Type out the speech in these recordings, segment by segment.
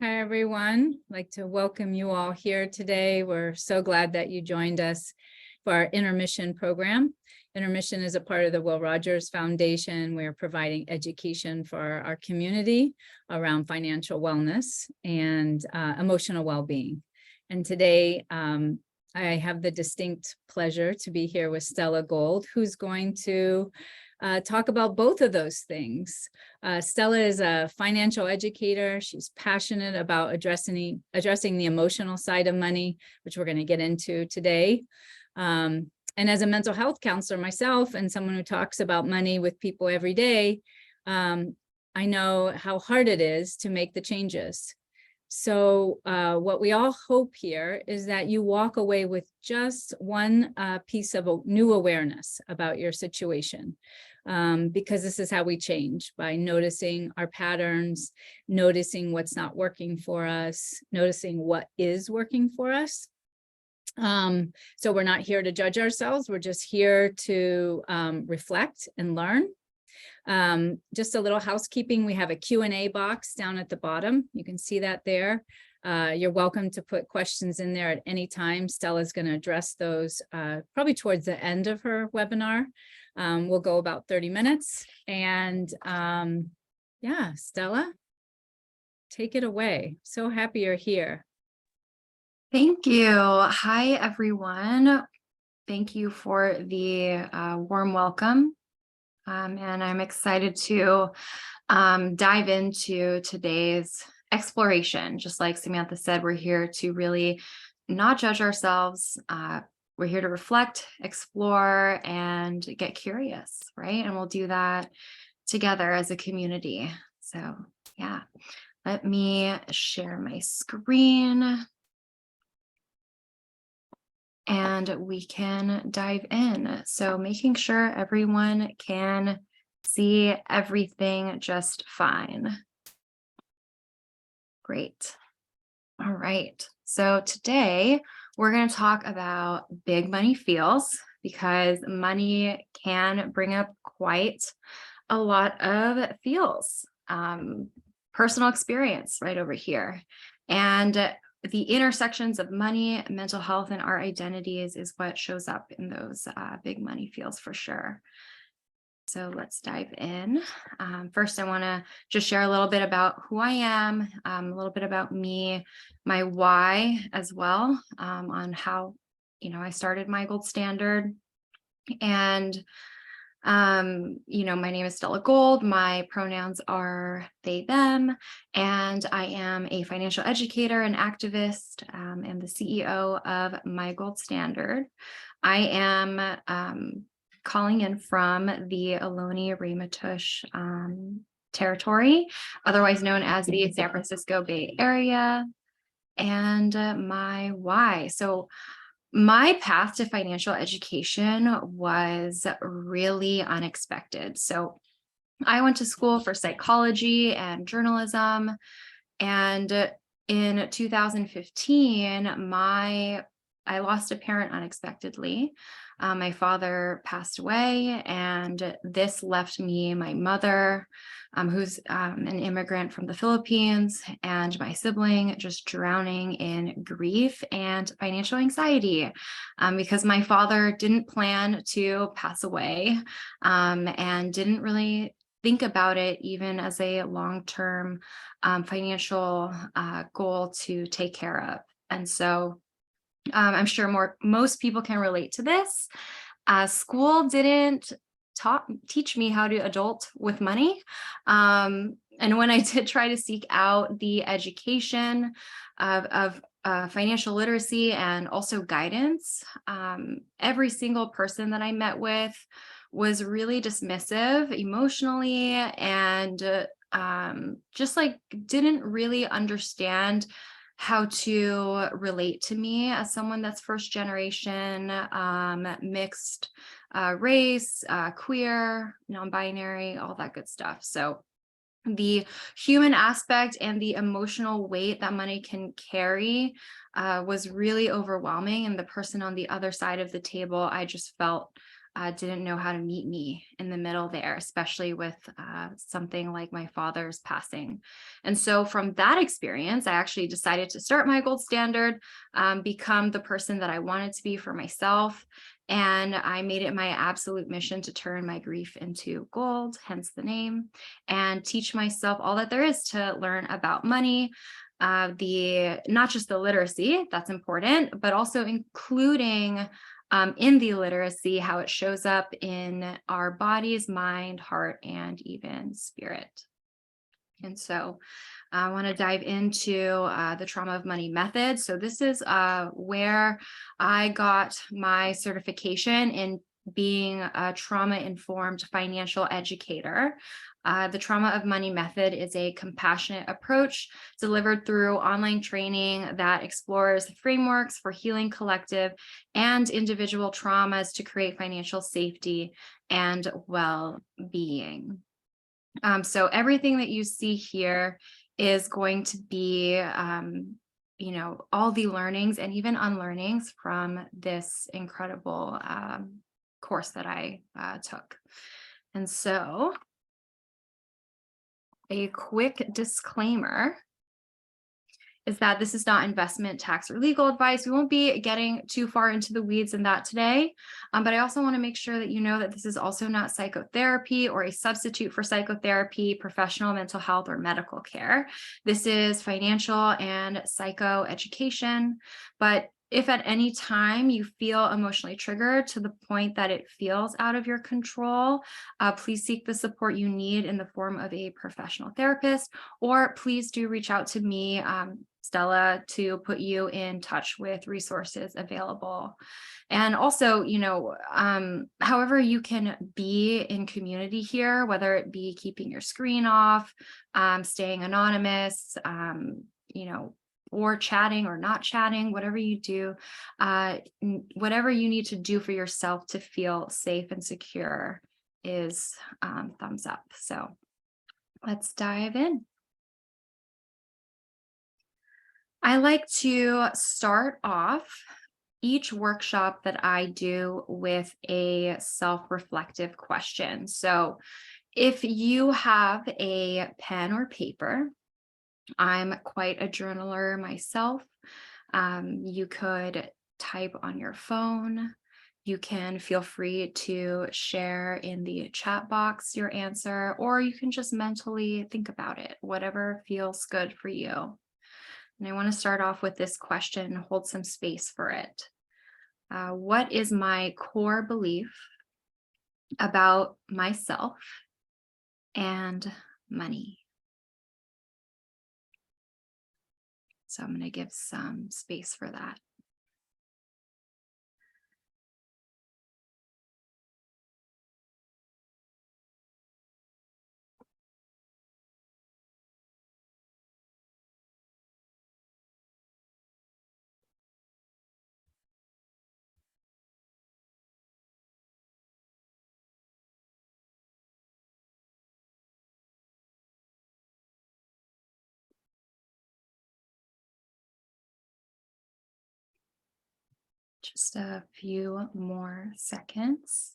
Hi, everyone. I'd like to welcome you all here today. We're so glad that you joined us for our Intermission program. Intermission is a part of the Will Rogers Foundation. We're providing education for our community around financial wellness and emotional well-being. And today, I have the distinct pleasure to be here with Stella Gold, who's going to talk about both of those things. Stella is a financial educator. She's passionate about addressing the emotional side of money, which we're going to get into today. And as a mental health counselor myself and someone who talks about money with people every day, I know how hard it is to make the changes. So what we all hope here is that you walk away with just one piece of new awareness about your situation, because this is how we change, by noticing our patterns, noticing what's not working for us, noticing what is working for us. So we're not here to judge ourselves. We're just here to reflect and learn. Just a little housekeeping. We have a Q&A box down at the bottom. You can see that there. You're welcome to put questions in there at any time. Stella's going to address those probably towards the end of her webinar. We'll go about 30 minutes. And yeah, Stella, take it away. So happy you're here. Thank you. Hi, everyone. Thank you for the warm welcome. And I'm excited to dive into today's exploration. Just like Samantha said, we're here to really not judge ourselves. We're here to reflect, explore, and get curious, right? And we'll do that together as a community. So yeah, let me share my screen. And we can dive in. So making sure everyone can see everything just fine. Great. All right. So today we're going to talk about big money feels, because money can bring up quite a lot of feels. Personal experience right over here. And the intersections of money, mental health, and our identities is what shows up in those big money feels for sure. So let's dive in. First, I want to just share a little bit about who I am, a little bit about me, my why as well, on how, I started my gold standard. And my name is Stella Gold. My pronouns are they, them, and I am a financial educator and activist, and the CEO of My Gold Standard. I am calling in from the Ohlone-Ramaytush territory, otherwise known as the San Francisco Bay Area, and my why. So my path to financial education was really unexpected. So I went to school for psychology and journalism. And in 2015, I lost a parent unexpectedly. My father passed away, and this left me my mother, who's an immigrant from the Philippines, and my sibling just drowning in grief and financial anxiety, because my father didn't plan to pass away, and didn't really think about it even as a long-term financial goal to take care of. And so I'm sure most people can relate to this. School didn't teach me how to adult with money. And when I did try to seek out the education of financial literacy and also guidance, every single person that I met with was really dismissive emotionally, and just like didn't really understand how to relate to me as someone that's first generation, mixed race, queer, non-binary, all that good stuff. So the human aspect and the emotional weight that money can carry was really overwhelming. And the person on the other side of the table, I just felt didn't know how to meet me in the middle there, especially with something like my father's passing. And so from that experience, I actually decided to start my gold standard, become the person that I wanted to be for myself. And I made it my absolute mission to turn my grief into gold, hence the name, and teach myself all that there is to learn about money, not just the literacy, that's important, but also including in the literacy, how it shows up in our bodies, mind, heart, and even spirit. And so I want to dive into the trauma of money method. So this is where I got my certification in being a trauma-informed financial educator. The trauma of money method is a compassionate approach delivered through online training that explores frameworks for healing collective and individual traumas to create financial safety and well-being. So everything that you see here is going to be, all the learnings and even unlearnings from this incredible course that I took. And so a quick disclaimer is that this is not investment, tax, or legal advice. We won't be getting too far into the weeds in that today. But I also want to make sure that you know that this is also not psychotherapy or a substitute for psychotherapy, professional mental health, or medical care. This is financial and psychoeducation. But if at any time you feel emotionally triggered to the point that it feels out of your control, please seek the support you need in the form of a professional therapist, or please do reach out to me, Stella, to put you in touch with resources available. And also, however you can be in community here, whether it be keeping your screen off, staying anonymous, or chatting or not chatting, whatever you do, whatever you need to do for yourself to feel safe and secure is thumbs up. So let's dive in. I like to start off each workshop that I do with a self-reflective question. So if you have a pen or paper, I'm quite a journaler myself. You could type on your phone. You can feel free to share in the chat box your answer, or you can just mentally think about it, whatever feels good for you. And I want to start off with this question, hold some space for it. What is my core belief about myself and money? So I'm going to give some space for that. Just a few more seconds.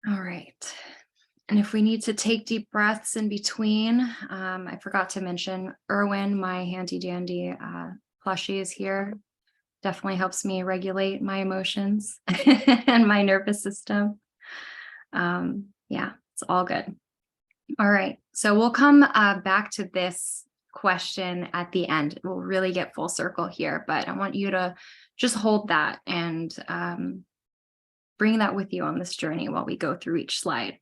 All right. And if we need to take deep breaths in between, I forgot to mention Erwin, my handy dandy plushie, is here. Definitely helps me regulate my emotions and my nervous system. Yeah, it's all good. All right, so we'll come back to this question at the end. We'll really get full circle here, but I want you to just hold that and bring that with you on this journey while we go through each slide.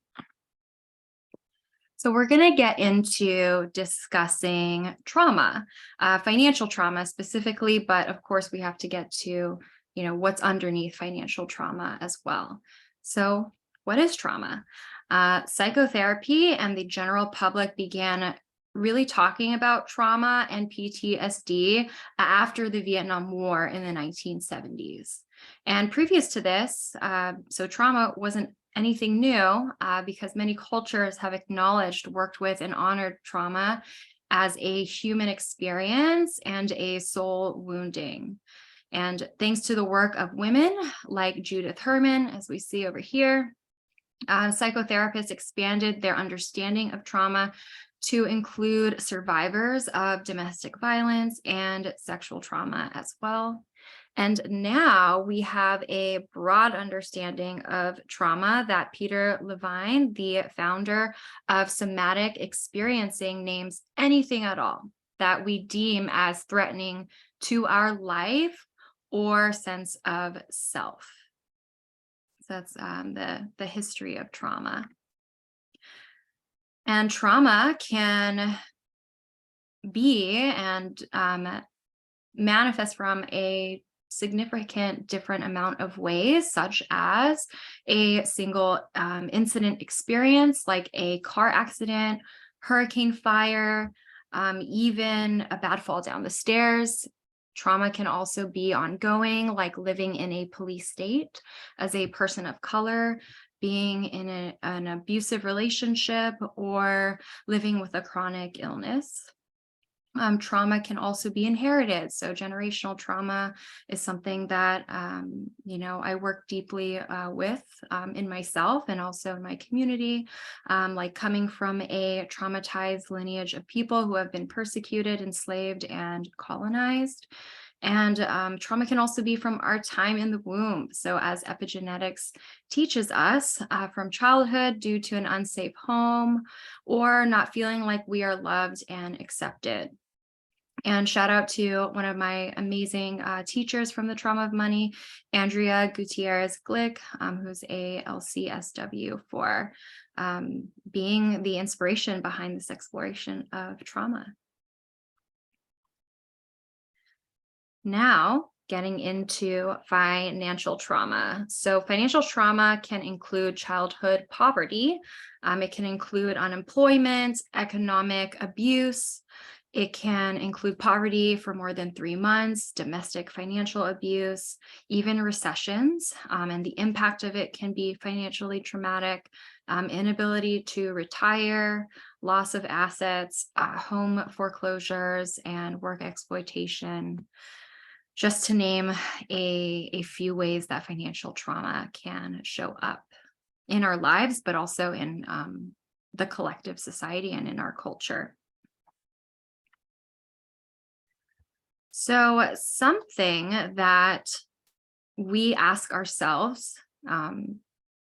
So we're going to get into discussing trauma, financial trauma specifically, but of course we have to get to, what's underneath financial trauma as well. So what is trauma? Psychotherapy and the general public began really talking about trauma and PTSD after the Vietnam War in the 1970s. And previous to this, so trauma wasn't anything new because many cultures have acknowledged, worked with, and honored trauma as a human experience and a soul wounding. And thanks to the work of women like Judith Herman, as we see over here, psychotherapists expanded their understanding of trauma to include survivors of domestic violence and sexual trauma as well. And now we have a broad understanding of trauma that Peter Levine, the founder of somatic experiencing, names anything at all that we deem as threatening to our life or sense of self. So that's the history of trauma. And trauma can be and manifest from a significant different amount of ways, such as a single incident experience, like a car accident, hurricane, fire, even a bad fall down the stairs. Trauma can also be ongoing, like living in a police state as a person of color, being in an abusive relationship, or living with a chronic illness. Trauma can also be inherited. So generational trauma is something that, I work deeply with in myself and also in my community, like coming from a traumatized lineage of people who have been persecuted, enslaved, and colonized. And trauma can also be from our time in the womb. So as epigenetics teaches us, from childhood due to an unsafe home or not feeling like we are loved and accepted. And shout out to one of my amazing teachers from the Trauma of Money, Andrea Gutierrez Glick, who's a LCSW, for being the inspiration behind this exploration of trauma. Now, getting into financial trauma. So financial trauma can include childhood poverty. It can include unemployment, economic abuse. It can include poverty for more than 3 months, domestic financial abuse, even recessions. And the impact of it can be financially traumatic, inability to retire, loss of assets, home foreclosures, and work exploitation. Just to name a few ways that financial trauma can show up in our lives, but also in the collective society and in our culture. So something that we ask ourselves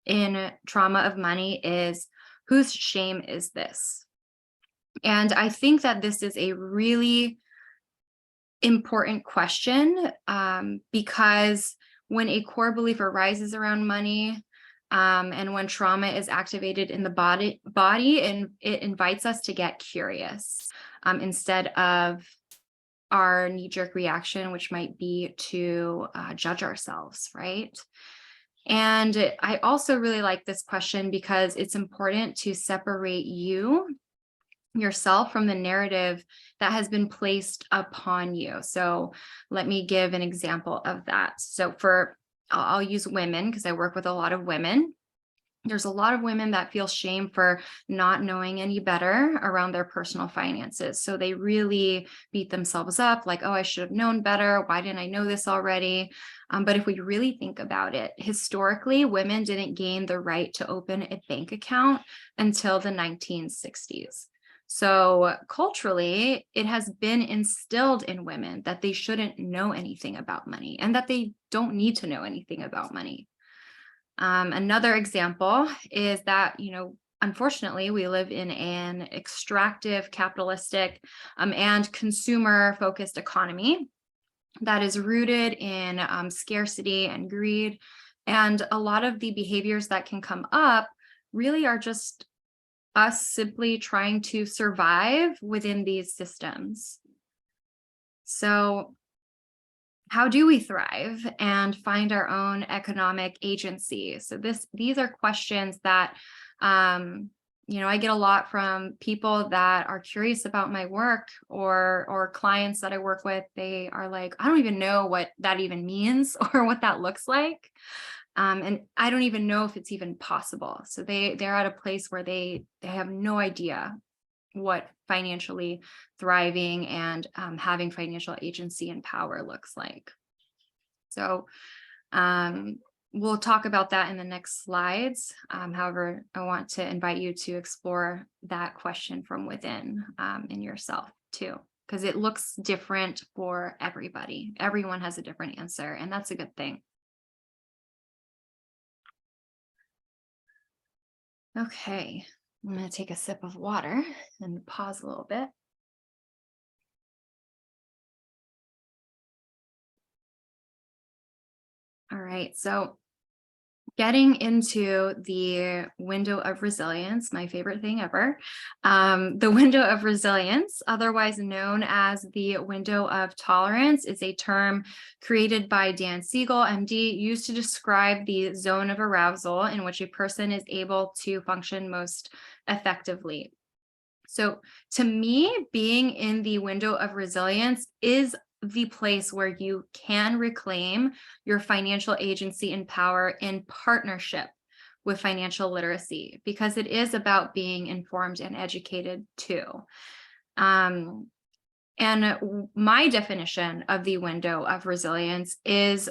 in trauma of money is, whose shame is this? And I think that this is a really important question because when a core belief arises around money and when trauma is activated in the body, and it invites us to get curious instead of our knee-jerk reaction, which might be to judge ourselves, right? And I also really like this question because it's important to separate yourself from the narrative that has been placed upon you. So let me give an example of that. So I'll use women because I work with a lot of women. There's a lot of women that feel shame for not knowing any better around their personal finances. So they really beat themselves up like, oh, I should have known better. Why didn't I know this already? But if we really think about it, historically, women didn't gain the right to open a bank account until the 1960s. So culturally, it has been instilled in women that they shouldn't know anything about money and that they don't need to know anything about money. Another example is that, unfortunately, we live in an extractive, capitalistic, and consumer-focused economy that is rooted in scarcity and greed. And a lot of the behaviors that can come up really are just us simply trying to survive within these systems. So how do we thrive and find our own economic agency? So these are questions that, I get a lot from people that are curious about my work or clients that I work with. They are like, I don't even know what that even means or what that looks like. And I don't even know if it's even possible. So they're at a place where they have no idea what financially thriving and having financial agency and power looks like. So we'll talk about that in the next slides. However, I want to invite you to explore that question from within in yourself too, because it looks different for everybody. Everyone has a different answer, and that's a good thing. Okay, I'm going to take a sip of water and pause a little bit. All right, so getting into the window of resilience, my favorite thing ever. The window of resilience, otherwise known as the window of tolerance, is a term created by Dan Siegel, MD, used to describe the zone of arousal in which a person is able to function most effectively. So to me, being in the window of resilience is the place where you can reclaim your financial agency and power in partnership with financial literacy, because it is about being informed and educated too. And my definition of the window of resilience is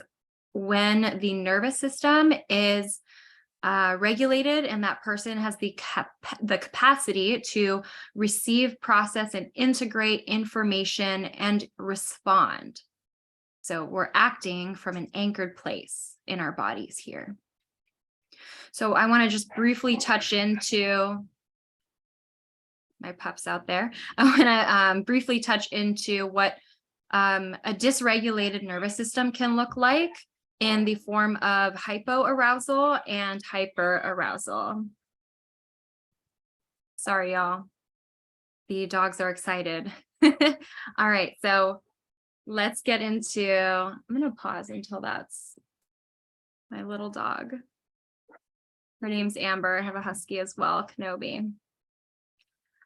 when the nervous system is regulated and that person has the capacity to receive, process, and integrate information and respond. So we're acting from an anchored place in our bodies here. So I want to just briefly touch into my pups out there. I want to briefly touch into what a dysregulated nervous system can look like in the form of hypoarousal and hyperarousal. Sorry, y'all. The dogs are excited. All right, so let's get into, I'm going to pause until that's my little dog. Her name's Amber. I have a husky as well, Kenobi.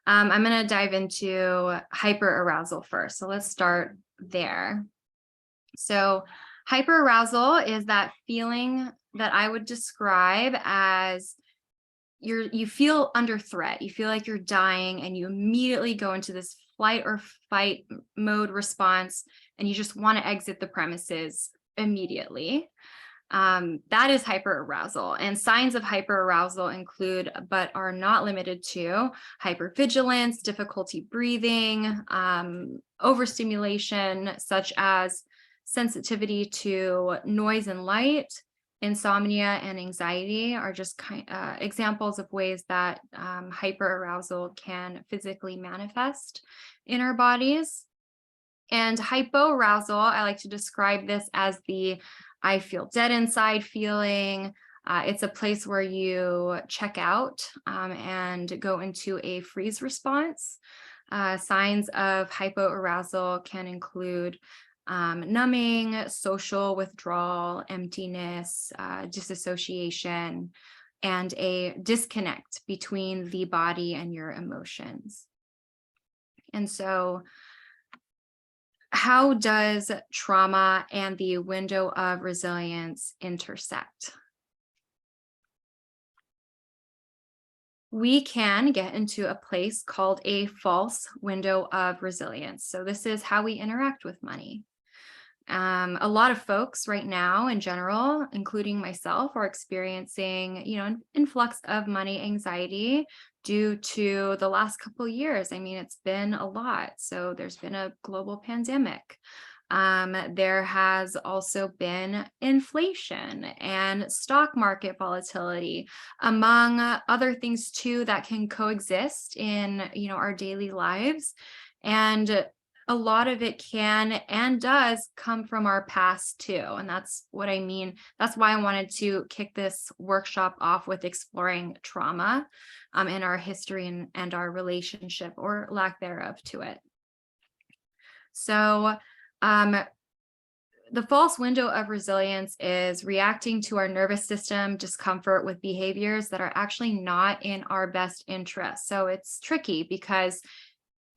I'm going to dive into hyperarousal first. So let's start there. So hyperarousal is that feeling that I would describe as you feel under threat. You feel like you're dying and you immediately go into this flight or fight mode response, and you just want to exit the premises immediately. That is hyperarousal, and signs of hyperarousal include, but are not limited to, hypervigilance, difficulty breathing, overstimulation, such as sensitivity to noise and light, insomnia, and anxiety are just examples of ways that hyperarousal can physically manifest in our bodies. And hypoarousal, I like to describe this as the I feel dead inside feeling. It's a place where you check out and go into a freeze response. Signs of hypoarousal can include numbing, social withdrawal, emptiness, disassociation, and a disconnect between the body and your emotions. And so, how does trauma and the window of resilience intersect? We can get into a place called a false window of resilience. So this is how we interact with money. A lot of folks right now in general, including myself, are experiencing, an influx of money anxiety due to the last couple of years. I mean, it's been a lot. So there's been a global pandemic. There has also been inflation and stock market volatility, among other things too, that can coexist in, our daily lives. And a lot of it can and does come from our past too. And that's what I mean. That's why I wanted to kick this workshop off with exploring trauma in our history and our relationship or lack thereof to it. So the false window of resilience is reacting to our nervous system discomfort with behaviors that are actually not in our best interest. So it's tricky because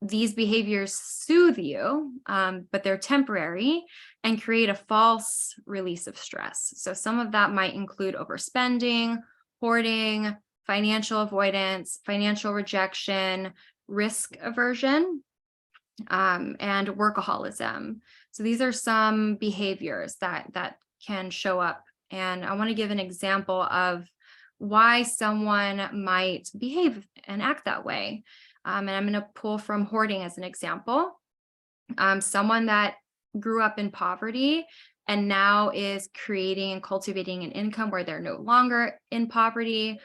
these behaviors soothe you, but they're temporary and create a false release of stress. So some of that might include overspending, hoarding, financial avoidance, financial rejection, risk aversion, and workaholism. So these are some behaviors that can show up. And I want to give an example of why someone might behave and act that way. And I'm going to pull from hoarding as an example. Someone that grew up in poverty and now is creating and cultivating an income where they're no longer in poverty,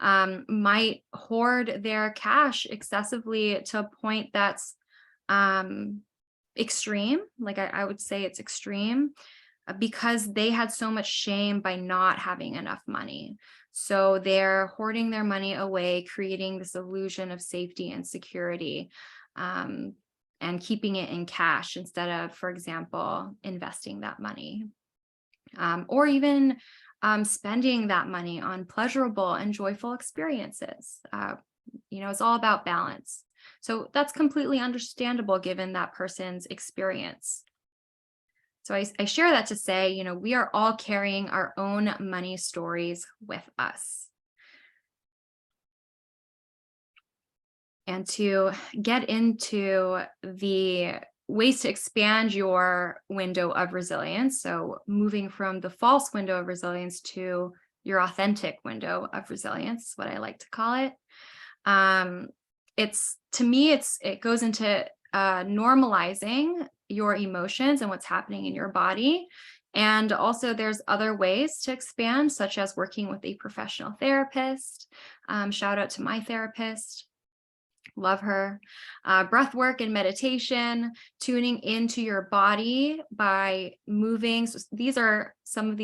might hoard their cash excessively to a point that's extreme. Like I would say it's extreme because they had so much shame by not having enough money. So they're hoarding their money away, creating this illusion of safety and security, and keeping it in cash instead of, for example, investing that money, or even spending that money on pleasurable and joyful experiences. It's all about balance. So that's completely understandable given that person's experience. So I share that to say, we are all carrying our own money stories with us. And to get into the ways to expand your window of resilience, so moving from the false window of resilience to your authentic window of resilience, what I like to call it. It goes into normalizing your emotions and what's happening in your body. And also there's other ways to expand, such as working with a professional therapist. Shout out to my therapist. Love her. Breath work and meditation, tuning into your body by moving. So some of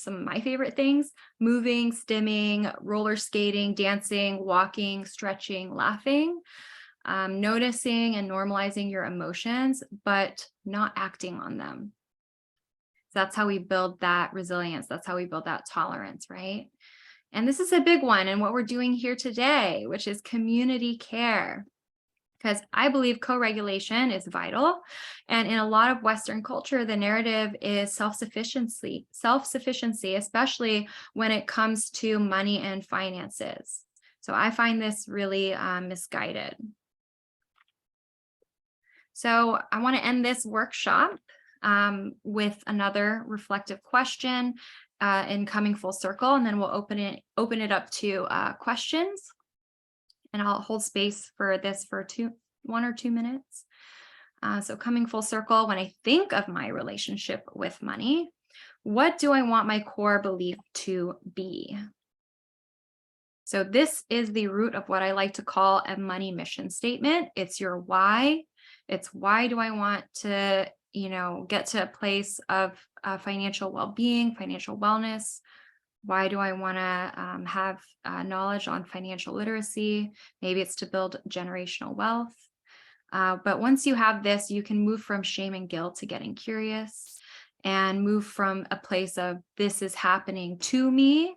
my favorite things: moving, stimming, roller skating, dancing, walking, stretching, laughing, noticing and normalizing your emotions, but not acting on them. So that's how we build that resilience. That's how we build that tolerance, right? And this is a big one, and what we're doing here today, which is community care, because I believe co-regulation is vital. And in a lot of Western culture, the narrative is self-sufficiency, especially when it comes to money and finances. So I find this really misguided. So I want to end this workshop with another reflective question in coming full circle, and then we'll open it up to questions, and I'll hold space for this for 1 or 2 minutes. So coming full circle, when I think of my relationship with money, what do I want my core belief to be? So this is the root of what I like to call a money mission statement. It's your why. It's why do I want to get to a place of financial well-being, financial wellness? Why do I want to have knowledge on financial literacy? Maybe it's to build generational wealth. But once you have this, you can move from shame and guilt to getting curious, and move from a place of this is happening to me,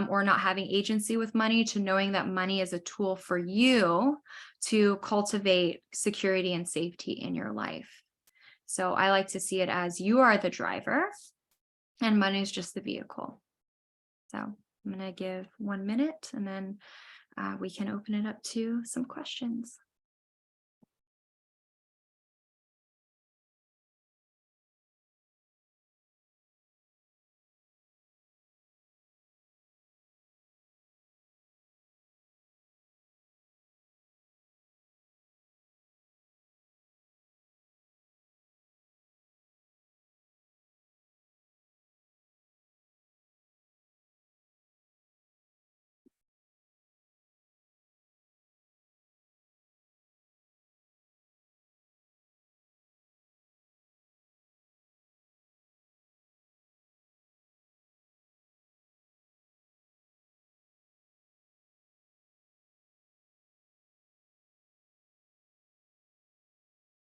or not having agency with money, to knowing that money is a tool for you to cultivate security and safety in your life. So I like to see it as you are the driver and money is just the vehicle. So I'm going to give 1 minute, and then we can open it up to some questions.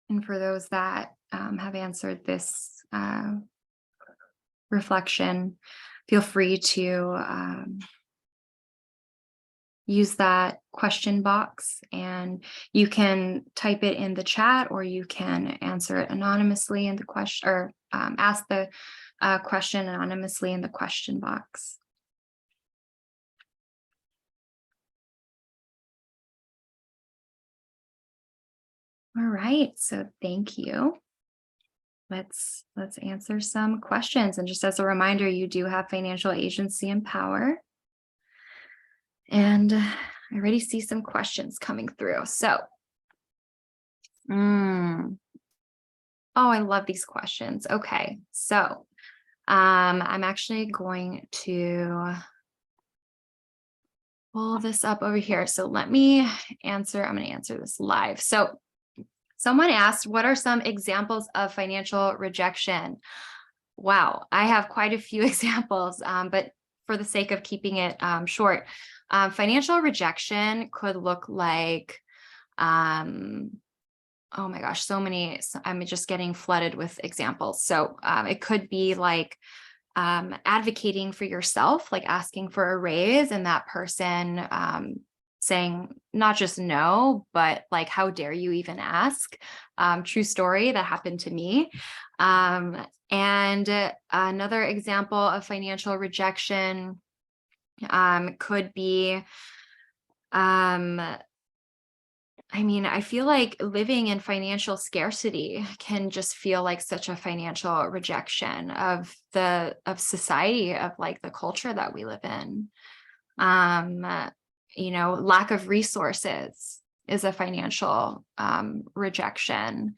And for those that have answered this reflection, feel free to use that question box, and you can type it in the chat, or you can answer it anonymously in the question, or ask the question anonymously in the question box. All right, so thank you. Let's answer some questions. And just as a reminder, you do have financial agency and power. And I already see some questions coming through. So, oh, I love these questions. Okay, so I'm actually going to pull this up over here. So let me answer. I'm going to answer this live. So someone asked, what are some examples of financial rejection? Wow, I have quite a few examples, but for the sake of keeping it short, financial rejection could look like, oh my gosh, so many. I'm just getting flooded with examples. So it could be like advocating for yourself, like asking for a raise, and that person saying not just no, but like, how dare you even ask? True story that happened to me. And another example of financial rejection could be, I mean, I feel like living in financial scarcity can just feel like such a financial rejection of society, of like the culture that we live in. You know, lack of resources is a financial rejection.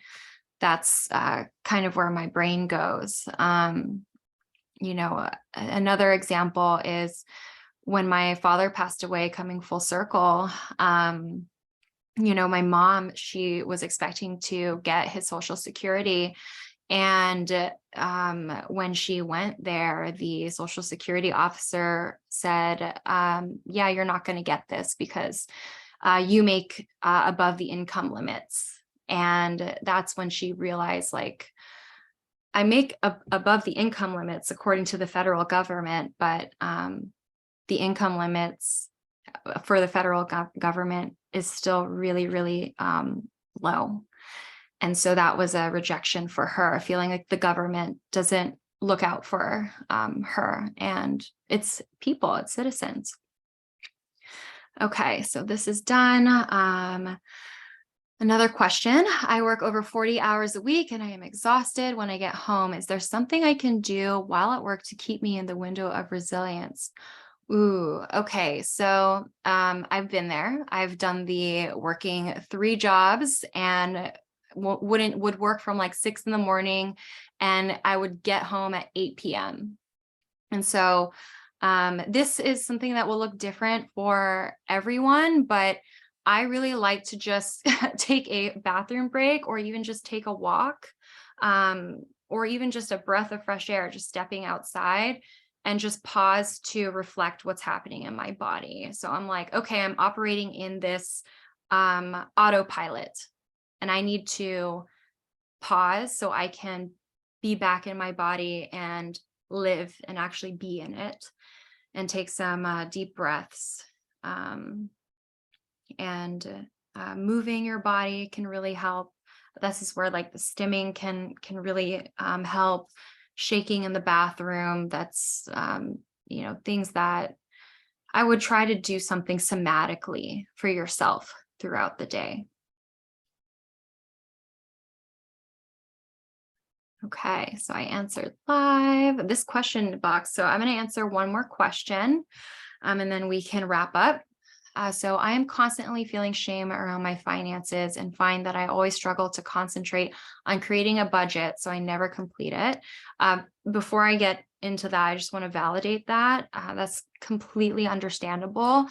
That's kind of where my brain goes. You know, another example is when my father passed away, coming full circle. You know, my mom, she was expecting to get his Social Security. And when she went there, the Social Security officer said, yeah, you're not going to get this because you make above the income limits. And that's when she realized, like, I make above the income limits according to the federal government, but the income limits for the federal government is still really, really low. And so that was a rejection for her, feeling like the government doesn't look out for her and its people, its citizens. Okay, so this is done. Another question. I work over 40 hours a week and I am exhausted when I get home. Is there something I can do while at work to keep me in the window of resilience? Ooh, okay. So I've been there. I've done the working 3 jobs and would work from like 6 in the morning, and I would get home at 8 p.m. And so this is something that will look different for everyone, but I really like to just take a bathroom break, or even just take a walk, or even just a breath of fresh air, just stepping outside and just pause to reflect what's happening in my body. So I'm like, okay, I'm operating in this autopilot, and I need to pause so I can be back in my body and live and actually be in it, and take some deep breaths. And moving your body can really help. This is where like the stimming can really help. Shaking in the bathroom, that's you know, things that I would try to do something somatically for yourself throughout the day. Okay, so I answered live this question box. So I'm going to answer one more question, and then we can wrap up. So I am constantly feeling shame around my finances and find that I always struggle to concentrate on creating a budget, so I never complete it. Before I get into that, I just want to validate that. That's completely understandable.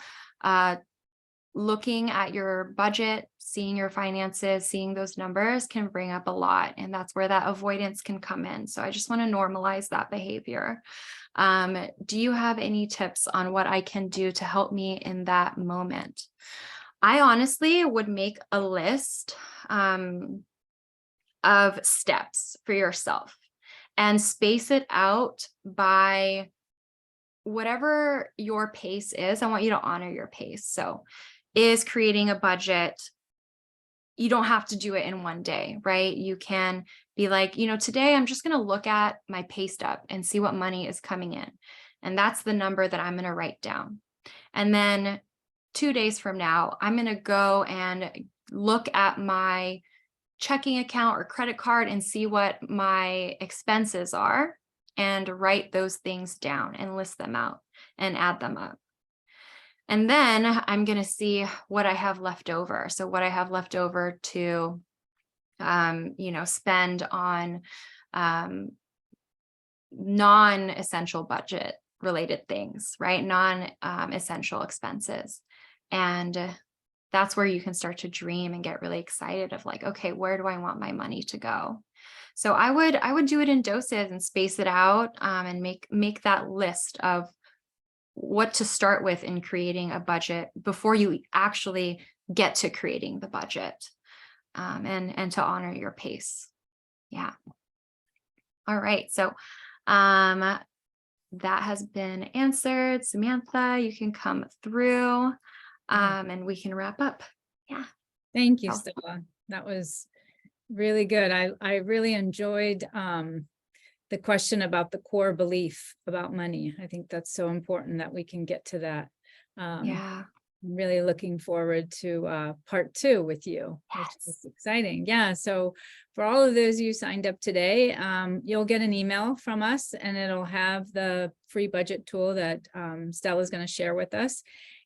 Looking at your budget, seeing your finances, seeing those numbers can bring up a lot, and that's where that avoidance can come in. So I just want to normalize that behavior. Do you have any tips on what I can do to help me in that moment? I honestly would make a list of steps for yourself and space it out by whatever your pace is, I want you to honor your pace. So is creating a budget, you don't have to do it in one day, right? You can be like, today I'm just going to look at my pay stub and see what money is coming in. And that's the number that I'm going to write down. And then 2 days from now, I'm going to go and look at my checking account or credit card and see what my expenses are and write those things down and list them out and add them up. And then I'm going to see what I have left over. So what I have left over to, spend on non-essential budget related things, right? Non-essential expenses. And that's where you can start to dream and get really excited of like, okay, where do I want my money to go? So I would do it in doses and space it out, and make that list of what to start with in creating a budget before you actually get to creating the budget, and to honor your pace. Yeah. All right. So that has been answered. Samantha, you can come through, and we can wrap up. Yeah. Thank you, Stella. That was really good. I really enjoyed the question about the core belief about money. I think that's so important that we can get to that. Yeah. I'm really looking forward to part 2 with you, which is exciting. Yeah. So for all of those you signed up today, you'll get an email from us and it'll have the free budget tool that Stella is going to share with us.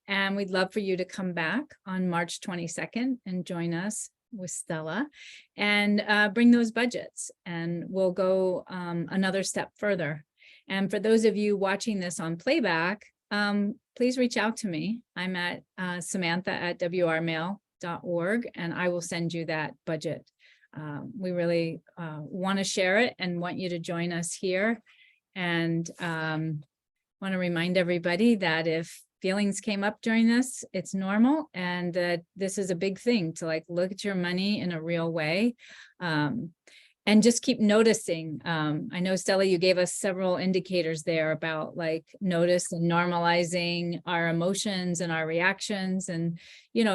And we'd love for you to come back on March 22nd and join us with Stella and bring those budgets, and we'll go another step further. And for those of you watching this on playback, please reach out to me. I'm at samantha@wrmail.org, and I will send you that budget. We really want to share it and want you to join us here. And want to remind everybody that if feelings came up during this, it's normal, and that this is a big thing to like look at your money in a real way, and just keep noticing. I know, Stella, you gave us several indicators there about like notice and normalizing our emotions and our reactions, and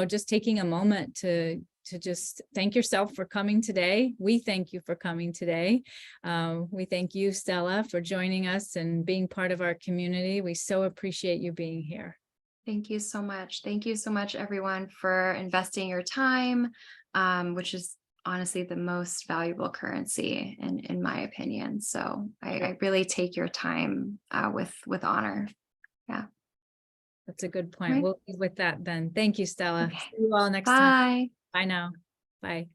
just taking a moment to just thank yourself for coming today. We thank you for coming today. We thank you, Stella, for joining us and being part of our community. We so appreciate you being here. Thank you so much. Thank you so much, everyone, for investing your time, which is honestly the most valuable currency in my opinion. So I really take your time with honor. Yeah. That's a good point. Right. We'll leave with that then. Thank you, Stella. Okay. See you all next Bye. time. Bye now. Bye.